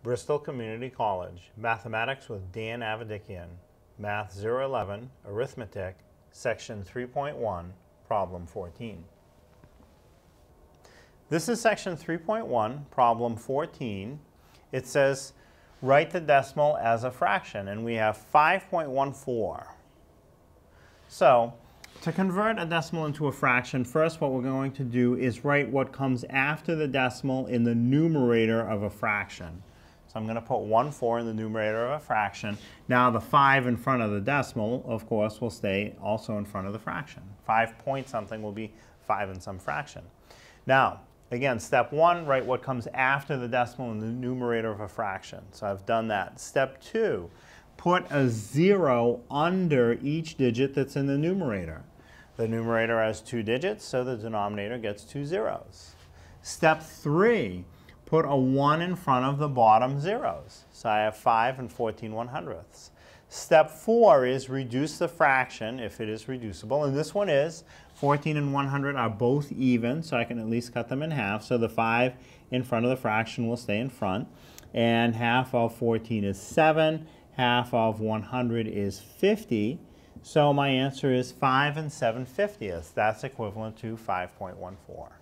Bristol Community College, Mathematics with Dan Avedikian, Math 011, Arithmetic, Section 3.1, Problem 14. This is Section 3.1, Problem 14. It says, write the decimal as a fraction, and we have 5.14. So, to convert a decimal into a fraction, first what we're going to do is write what comes after the decimal in the numerator of a fraction. So I'm going to put 1/4 in the numerator of a fraction. Now the 5 in front of the decimal, of course, will stay also in front of the fraction. 5 point something will be 5 in some fraction. Now, again, step 1, write what comes after the decimal in the numerator of a fraction. So I've done that. Step 2, put a 0 under each digit that's in the numerator. The numerator has 2 digits, so the denominator gets 2 zeros. Step 3, put a 1 in front of the bottom zeros. So I have 5 and 14/100ths. Step 4 is reduce the fraction if it is reducible, and this one is. 14 and 100 are both even, so I can at least cut them in half. So the 5 in front of the fraction will stay in front. And half of 14 is 7. Half of 100 is 50. So my answer is 5 and 7/50. That's equivalent to 5.14.